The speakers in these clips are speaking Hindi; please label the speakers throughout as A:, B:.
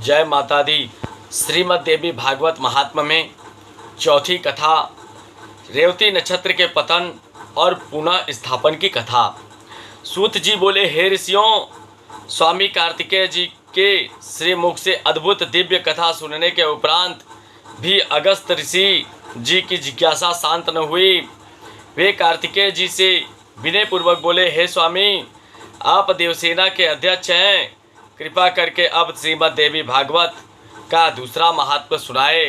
A: जय माता दी। श्रीमद् देवी भागवत महात्म्य में चौथी कथा रेवती नक्षत्र के पतन और पुनः स्थापन की कथा। सूत जी बोले, हे ऋषियों, स्वामी कार्तिकेय जी के श्री मुख से अद्भुत दिव्य कथा सुनने के उपरांत भी अगस्त ऋषि जी की जिज्ञासा शांत न हुई। वे कार्तिकेय जी से विनय पूर्वक बोले, हे स्वामी, आप देवसेना के अध्यक्ष हैं, कृपा करके अब श्रीमद् देवी भागवत का दूसरा महात्म्य सुनाए।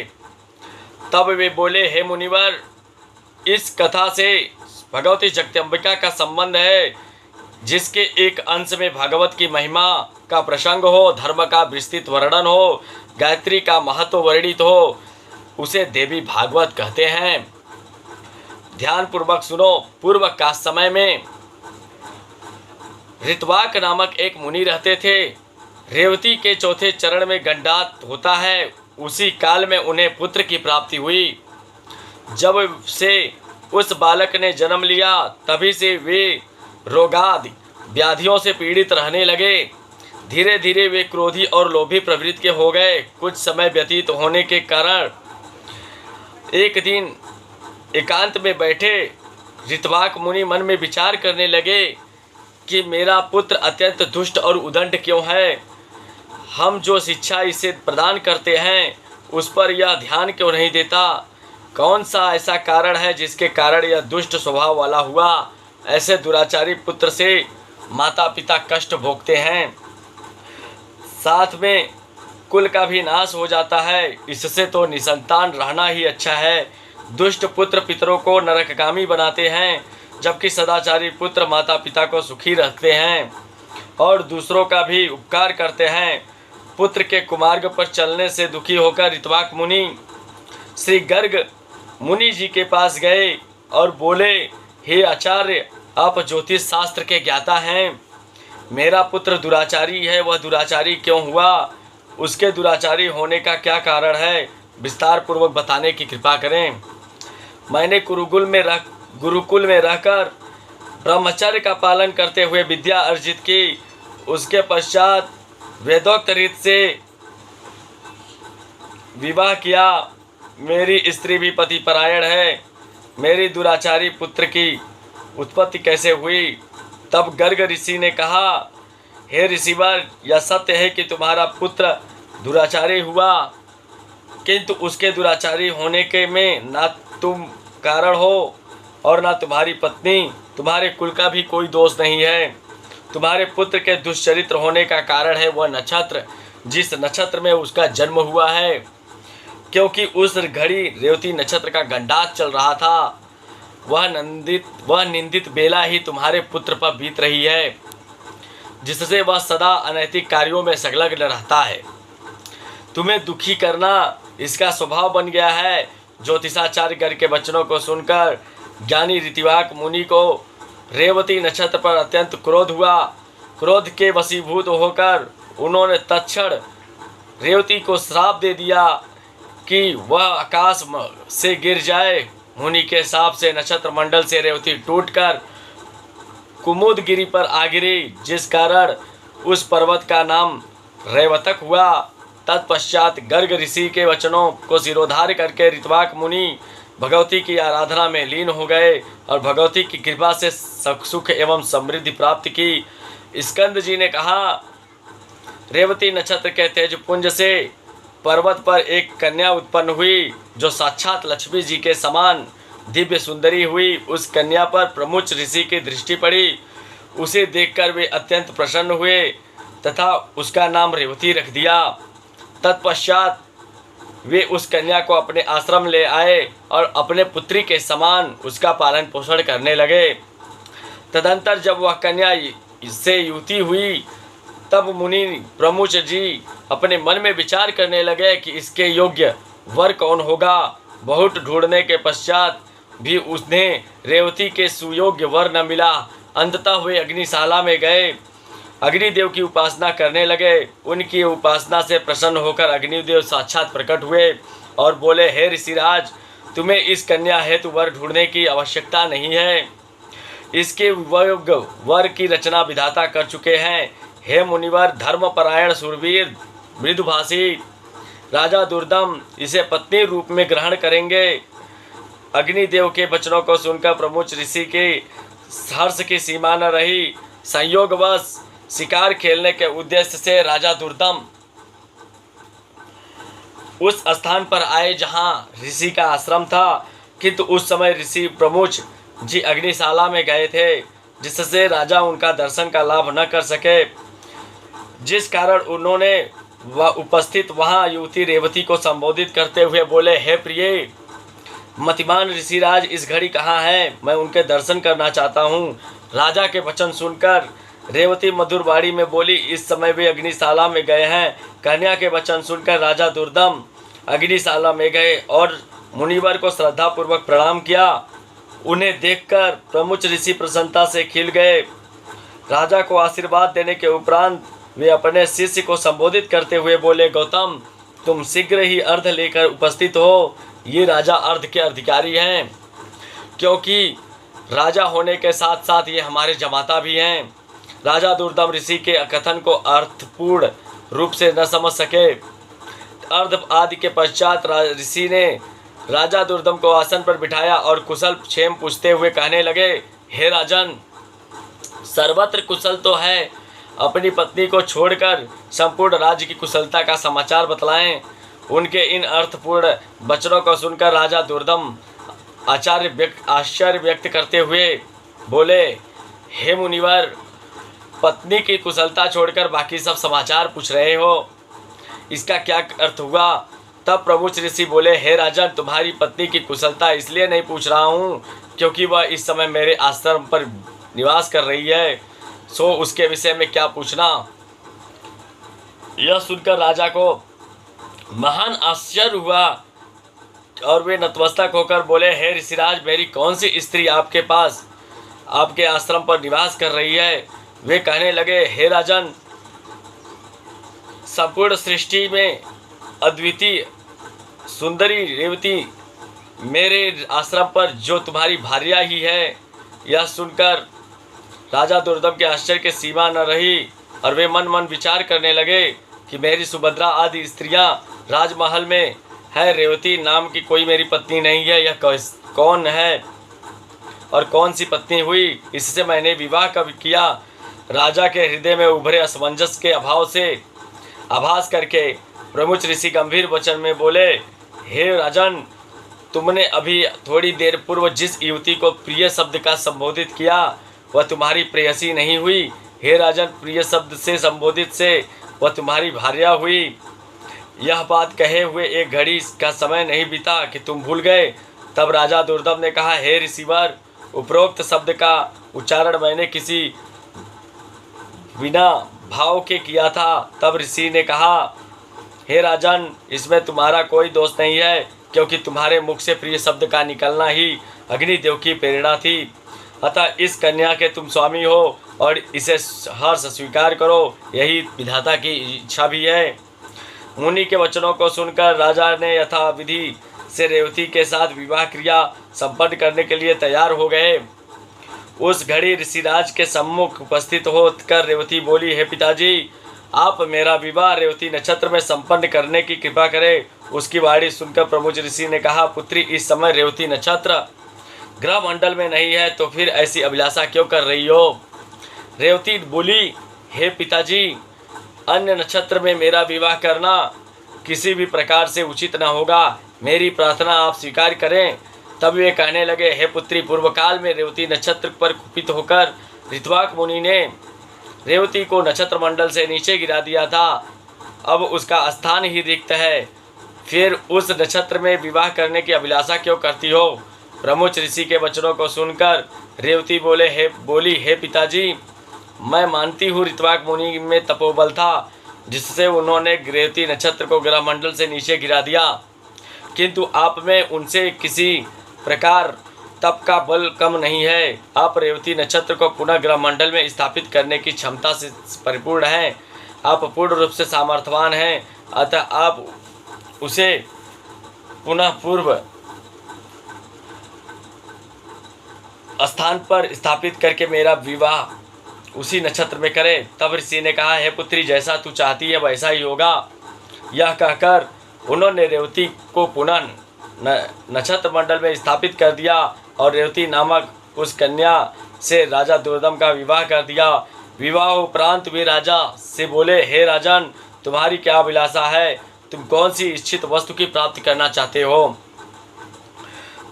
A: तब वे बोले, हे मुनिवर, इस कथा से भगवती जगदम्बिका का संबंध है, जिसके एक अंश में भागवत की महिमा का प्रसंग हो, धर्म का विस्तृत वर्णन हो, गायत्री का महत्व वर्णित हो, उसे देवी भागवत कहते हैं। ध्यान पूर्वक सुनो। पूर्व का समय में ऋत्वाक नामक एक मुनि रहते थे। रेवती के चौथे चरण में गंडात होता है। उसी काल में उन्हें पुत्र की प्राप्ति हुई। जब से उस बालक ने जन्म लिया, तभी से वे रोगादि व्याधियों से पीड़ित रहने लगे। धीरे धीरे वे क्रोधी और लोभी प्रवृत्ति के हो गए। कुछ समय व्यतीत होने के कारण एक दिन एकांत में बैठे ऋत्वाक मुनि मन में विचार करने लगे कि मेरा पुत्र अत्यंत दुष्ट और उदंड क्यों है। हम जो शिक्षा इसे प्रदान करते हैं उस पर यह ध्यान क्यों नहीं देता। कौन सा ऐसा कारण है जिसके कारण यह दुष्ट स्वभाव वाला हुआ। ऐसे दुराचारी पुत्र से माता पिता कष्ट भोगते हैं, साथ में कुल का भी नाश हो जाता है। इससे तो निसंतान रहना ही अच्छा है। दुष्ट पुत्र पितरों को नरकगामी बनाते हैं, जबकि सदाचारी पुत्र माता पिता को सुखी रखते हैं और दूसरों का भी उपकार करते हैं। पुत्र के कुमार्ग पर चलने से दुखी होकर ऋत्वाक मुनि श्री गर्ग मुनि जी के पास गए और बोले, हे आचार्य, आप ज्योतिष शास्त्र के ज्ञाता हैं। मेरा पुत्र दुराचारी है, वह दुराचारी क्यों हुआ, उसके दुराचारी होने का क्या कारण है, विस्तार पूर्वक बताने की कृपा करें। मैंने गुरुकुल में रहकर ब्रह्मचर्य का पालन करते हुए विद्या अर्जित की। उसके पश्चात वेदोक्त रीत से विवाह किया। मेरी स्त्री भी पति परायण है। मेरी दुराचारी पुत्र की उत्पत्ति कैसे हुई। तब गर्ग ऋषि ने कहा, हे ऋषिवर, यह सत्य है कि तुम्हारा पुत्र दुराचारी हुआ, किंतु उसके दुराचारी होने के में ना तुम कारण हो और ना तुम्हारी पत्नी, तुम्हारे कुल का भी कोई दोष नहीं है। तुम्हारे पुत्र के दुष्चरित्र होने का कारण है वह नक्षत्र, जिस नक्षत्र में उसका जन्म हुआ है, क्योंकि उस घड़ी रेवती नक्षत्र का गंडात चल रहा था। वह निंदित बेला ही तुम्हारे पुत्र पर बीत रही है, जिससे वह सदा अनैतिक कार्यों में संलग्न रहता है। तुम्हें दुखी करना इसका स्वभाव बन गया है। ज्योतिषाचार्य गर्ग के वचनों को सुनकर ज्ञानी ऋत्वाक मुनि को रेवती नक्षत्र पर अत्यंत क्रोध हुआ। क्रोध के वशीभूत होकर उन्होंने तत्क्षण रेवती को श्राप दे दिया कि वह आकाश से गिर जाए। मुनि के शाप से नक्षत्र मंडल से रेवती टूटकर कुमुदगिरी पर आ गिरी, जिस कारण उस पर्वत का नाम रेवतक हुआ। तत्पश्चात गर्ग ऋषि के वचनों को सिरोधार्य करके ऋत्वाक मुनि भगवती की आराधना में लीन हो गए और भगवती की कृपा से सुख एवं समृद्धि प्राप्त की। स्कंद जी ने कहा, रेवती नक्षत्र के तेजपुंज से पर्वत पर एक कन्या उत्पन्न हुई, जो साक्षात लक्ष्मी जी के समान दिव्य सुंदरी हुई। उस कन्या पर प्रमुच ऋषि की दृष्टि पड़ी। उसे देखकर वे अत्यंत प्रसन्न हुए तथा उसका नाम रेवती रख दिया। तत्पश्चात वे उस कन्या को अपने आश्रम ले आए और अपने पुत्री के समान उसका पालन पोषण करने लगे। तदंतर जब वह कन्या इससे युति हुई, तब मुनि प्रमुच जी अपने मन में विचार करने लगे कि इसके योग्य वर कौन होगा। बहुत ढूंढने के पश्चात भी उन्हें रेवती के सुयोग्य वर न मिला। अंततः वे अग्निशाला में गए, अग्निदेव की उपासना करने लगे। उनकी उपासना से प्रसन्न होकर अग्निदेव साक्षात प्रकट हुए और बोले, हे ऋषिराज, तुम्हें इस कन्या हेतु वर ढूंढने की आवश्यकता नहीं है। इसके योग्य वर की रचना विधाता कर चुके हैं। हे मुनिवर, धर्मपरायण शूरवीर मृदुभाषी राजा दुर्दम इसे पत्नी रूप में ग्रहण करेंगे। अग्निदेव के वचनों को सुनकर प्रमुख ऋषि के हर्ष की सीमा न रही। संयोगवश शिकार खेलने के उद्देश्य से राजा दुर्दम उस स्थान पर आए जहां ऋषि का आश्रम था, किंतु उस समय ऋषि प्रमुख जी अग्निशाला में गए थे, जिससे राजा उनका दर्शन का लाभ न कर सके, जिस कारण उन्होंने उपस्थित वहां युवती रेवती को संबोधित करते हुए बोले, हे प्रिय मतिमान ऋषिराज, इस घड़ी कहाँ है? मैं उनके दर्शन करना चाहता हूँ। राजा के वचन सुनकर रेवती मधुर वाणी में बोली, इस समय वे अग्निशाला में गए हैं। कन्या के वचन सुनकर राजा दुर्दम अग्निशाला में गए और मुनिवर को श्रद्धापूर्वक प्रणाम किया। उन्हें देखकर प्रमुख ऋषि प्रसन्नता से खिल गए। राजा को आशीर्वाद देने के उपरांत वे अपने शिष्य को संबोधित करते हुए बोले, गौतम, तुम शीघ्र ही अर्घ लेकर उपस्थित हो। ये राजा अर्घ के अधिकारी हैं, क्योंकि राजा होने के साथ साथ ये हमारे जमाता भी हैं। राजा दुर्दम ऋषि के कथन को अर्थपूर्ण रूप से न समझ सके। अर्ध आदि के पश्चात ऋषि ने राजा दुर्दम को आसन पर बिठाया और कुशल क्षेम पूछते हुए कहने लगे, हे राजन, सर्वत्र कुशल तो है, अपनी पत्नी को छोड़कर संपूर्ण राज्य की कुशलता का समाचार बतलाएं। उनके इन अर्थपूर्ण वचनों को सुनकर राजा दुर्दम आश्चर्य व्यक्त करते हुए बोले, हे मुनिवर, पत्नी की कुशलता छोड़कर बाकी सब समाचार पूछ रहे हो, इसका क्या अर्थ हुआ? तब प्रमुख ऋषि बोले, हे राजन, तुम्हारी पत्नी की कुशलता इसलिए नहीं पूछ रहा हूँ क्योंकि वह इस समय मेरे आश्रम पर निवास कर रही है, सो उसके विषय में क्या पूछना। यह सुनकर राजा को महान आश्चर्य हुआ और वे नतमस्तक होकर बोले, हे ऋषिराज, मेरी कौन सी स्त्री आपके पास आपके आश्रम पर निवास कर रही है? वे कहने लगे, हे राजन, संपूर्ण सृष्टि में अद्वितीय सुंदरी रेवती मेरे आश्रम पर जो तुम्हारी भार्या ही है। यह सुनकर राजा दुर्दम के आश्चर्य की सीमा न रही और वे मन मन विचार करने लगे कि मेरी सुभद्रा आदि स्त्रियां राजमहल में है, रेवती नाम की कोई मेरी पत्नी नहीं है। यह कौन है और कौन सी पत्नी हुई? इससे मैंने विवाह कब किया? राजा के हृदय में उभरे असमंजस के अभाव से आभास करके प्रमुख ऋषि गंभीर वचन में बोले, हे राजन, तुमने अभी थोड़ी देर पूर्व जिस युवती को प्रिय शब्द का संबोधित किया वह तुम्हारी प्रेयसी नहीं हुई। हे राजन, प्रिय शब्द से संबोधित से वह तुम्हारी भार्या हुई। यह बात कहे हुए एक घड़ी का समय नहीं बीता कि तुम भूल गए। तब राजा दुर्दम ने कहा, हे ऋषिवर, उपरोक्त शब्द का उच्चारण मैंने किसी बिना भाव के किया था। तब ऋषि ने कहा, हे राजन, इसमें तुम्हारा कोई दोष नहीं है, क्योंकि तुम्हारे मुख से प्रिय शब्द का निकलना ही अग्निदेव की प्रेरणा थी। अतः इस कन्या के तुम स्वामी हो और इसे हर्ष स्वीकार करो, यही विधाता की इच्छा भी है। मुनि के वचनों को सुनकर राजा ने यथाविधि से रेवती के साथ विवाह क्रिया संपन्न करने के लिए तैयार हो गए। उस घड़ी ऋषिराज के सम्मुख उपस्थित होकर रेवती बोली, हे पिताजी, आप मेरा विवाह रेवती नक्षत्र में संपन्न करने की कृपा करें। उसकी वाणी सुनकर प्रमुख ऋषि ने कहा, पुत्री, इस समय रेवती नक्षत्र ग्रह मंडल में नहीं है, तो फिर ऐसी अभिलाषा क्यों कर रही हो? रेवती बोली, हे पिताजी, अन्य नक्षत्र में मेरा विवाह करना किसी भी प्रकार से उचित न होगा। मेरी प्रार्थना आप स्वीकार करें। तब वे कहने लगे, हे पुत्री, पूर्व काल में रेवती नक्षत्र पर कुपित होकर ऋत्वाक मुनि ने रेवती को नक्षत्र मंडल से नीचे गिरा दिया था। अब उसका स्थान ही रिक्त है, फिर उस नक्षत्र में विवाह करने की अभिलाषा क्यों करती हो? प्रमुख ऋषि के वचनों को सुनकर रेवती बोली, हे पिताजी, मैं मानती हूँ ऋत्वाक मुनि में तपोबल था, जिससे उन्होंने रेवती नक्षत्र को ग्रह मंडल से नीचे गिरा दिया, किंतु आप में उनसे किसी प्रकार तप का बल कम नहीं है। आप रेवती नक्षत्र को पुनः ग्रह मंडल में स्थापित करने की क्षमता से परिपूर्ण हैं। आप पूर्ण रूप से सामर्थ्यवान हैं, अतः आप उसे पुनः पूर्व स्थान पर स्थापित करके मेरा विवाह उसी नक्षत्र में करें। तब ऋषि ने कहा, हे पुत्री, जैसा तू चाहती है वैसा ही होगा। यह कहकर उन्होंने रेवती को पुनः नक्षत्र मंडल में स्थापित कर दिया और रेवती नामक उस कन्या से राजा दुर्दम का विवाह कर दिया। विवाह उपरांत वे राजा से बोले, हे राजन, तुम्हारी क्या अभिलाषा है? तुम कौन सी इच्छित वस्तु की प्राप्ति करना चाहते हो?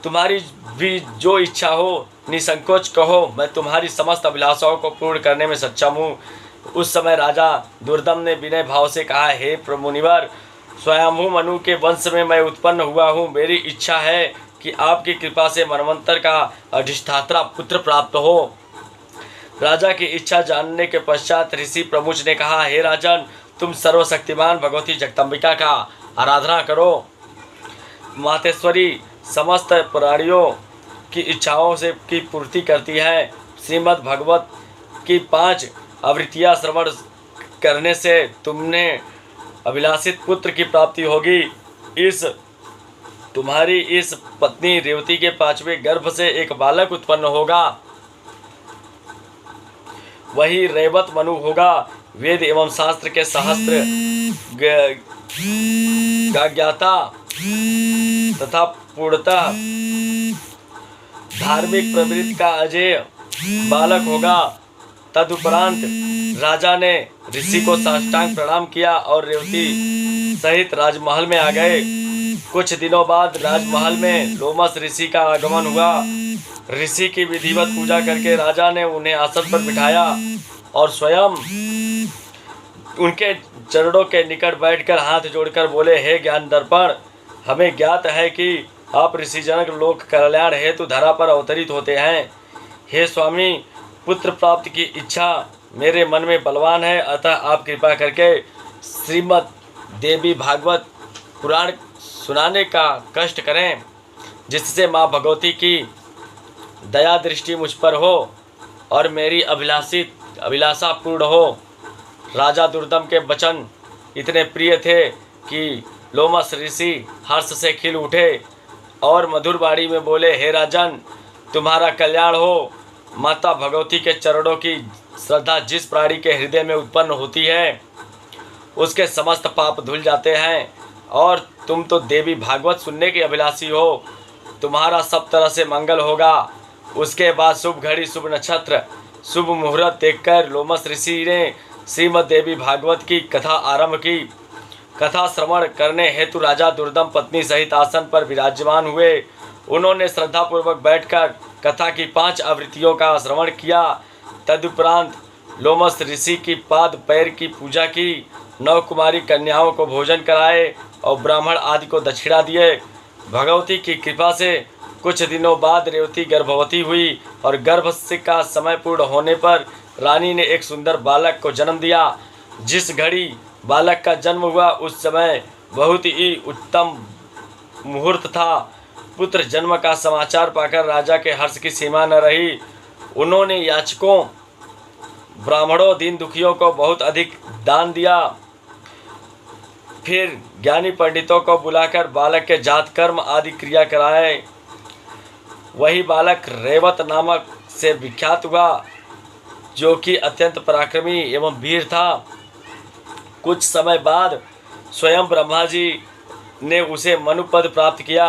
A: तुम्हारी भी जो इच्छा हो निसंकोच कहो, मैं तुम्हारी समस्त अभिलाषाओं को पूर्ण करने में सक्षम हूँ। उस समय राजा दुर्दम ने विनय भाव से कहा, हे मुनिवर, स्वयंभू मनु के वंश में मैं उत्पन्न हुआ हूँ। मेरी इच्छा है कि आपकी कृपा से मनवंतर का अधिष्ठाता पुत्र प्राप्त हो। राजा की इच्छा जानने के पश्चात ऋषि प्रमुच ने कहा, हे राजन, तुम सर्वशक्तिमान भगवती जगदम्बिका का आराधना करो। मातेश्वरी समस्त प्राणियों की इच्छाओं से की पूर्ति करती है। श्रीमद् भागवत की 5 आवृत्तियाँ श्रवण करने से तुमने अभिलाषित पुत्र की प्राप्ति होगी। तुम्हारी इस पत्नी रेवती के 5वें गर्भ से एक बालक उत्पन्न होगा, वही रेवत मनु होगा। वेद एवं शास्त्र के सहस्त्र का ज्ञाता तथा पूर्णतः धार्मिक प्रवृत्ति का अजय बालक होगा। तदुपरांत राजा ने ऋषि को साष्टांग प्रणाम किया और रेवती सहित राजमहल में आ गए। कुछ दिनों बाद राजमहल में लोमस ऋषि का आगमन हुआ। ऋषि की विधिवत पूजा करके राजा ने उन्हें आसन पर बिठाया और स्वयं उनके चरणों के निकट बैठकर हाथ जोड़कर बोले, हे ज्ञान दर्पण, हमें ज्ञात है कि आप ऋषिजनक लोक कल्याण हेतु धरा पर अवतरित होते हैं। हे स्वामी, पुत्र प्राप्ति की इच्छा मेरे मन में बलवान है, अतः आप कृपा करके श्रीमद् देवी भागवत पुराण सुनाने का कष्ट करें, जिससे माँ भगवती की दया दृष्टि मुझ पर हो और मेरी अभिलाषा पूर्ण हो। राजा दुर्दम के वचन इतने प्रिय थे कि लोमस ऋषि हर्ष से खिल उठे और मधुर वाणी में बोले, हे राजन, तुम्हारा कल्याण हो। माता भगवती के चरणों की श्रद्धा जिस प्राणी के हृदय में उत्पन्न होती है, उसके समस्त पाप धुल जाते हैं। और तुम तो देवी भागवत सुनने की अभिलाषी हो, तुम्हारा सब तरह से मंगल होगा। उसके बाद शुभ घड़ी, शुभ नक्षत्र, शुभ मुहूर्त देखकर लोमस ऋषि ने श्रीमद् देवी भागवत की कथा आरंभ की। कथा श्रवण करने हेतु राजा दुर्दम पत्नी सहित आसन पर विराजमान हुए। उन्होंने श्रद्धापूर्वक बैठकर कथा की 5 आवृत्तियों का श्रवण किया। तदुपरांत लोमस ऋषि की पाद पैर की पूजा की, 9 कुमारी कन्याओं को भोजन कराए और ब्राह्मण आदि को दक्षिणा दिए। भगवती की कृपा से कुछ दिनों बाद रेवती गर्भवती हुई और गर्भ का समय पूर्ण होने पर रानी ने एक सुंदर बालक को जन्म दिया। जिस घड़ी बालक का जन्म हुआ उस समय बहुत ही उत्तम मुहूर्त था। पुत्र जन्म का समाचार पाकर राजा के हर्ष की सीमा न रही। उन्होंने याचकों, ब्राह्मणों, दीन दुखियों को बहुत अधिक दान दिया। फिर ज्ञानी पंडितों को बुलाकर बालक के जात कर्म आदि क्रिया कराए। वही बालक रेवत नामक से विख्यात हुआ, जो कि अत्यंत पराक्रमी एवं वीर था। कुछ समय बाद स्वयं ब्रह्मा जी ने उसे मनुपद प्राप्त किया।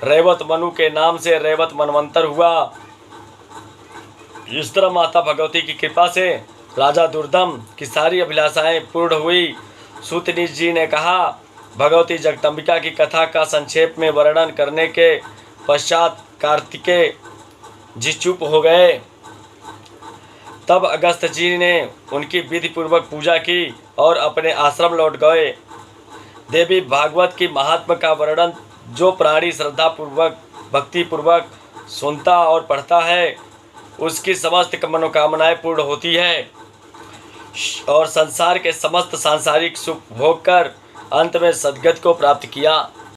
A: रेवत मनु के नाम से रेवत मनवंतर हुआ। इस तरह माता भगवती की कृपा से राजा दुर्दम की सारी अभिलाषाएं पूर्ण हुई। सूतनीश जी ने कहा, भगवती जगदम्बिका की कथा का संक्षेप में वर्णन करने के पश्चात कार्तिकेय जी चुप हो गए। तब अगस्त जी ने उनकी विधि पूर्वक पूजा की और अपने आश्रम लौट गए। देवी भागवत की महात्मा का वर्णन जो प्राणी श्रद्धा पूर्वक भक्ति पूर्वक सुनता और पढ़ता है, उसकी समस्त मनोकामनाएं पूर्ण होती है और संसार के समस्त सांसारिक सुख भोग कर अंत में सद्गति को प्राप्त किया।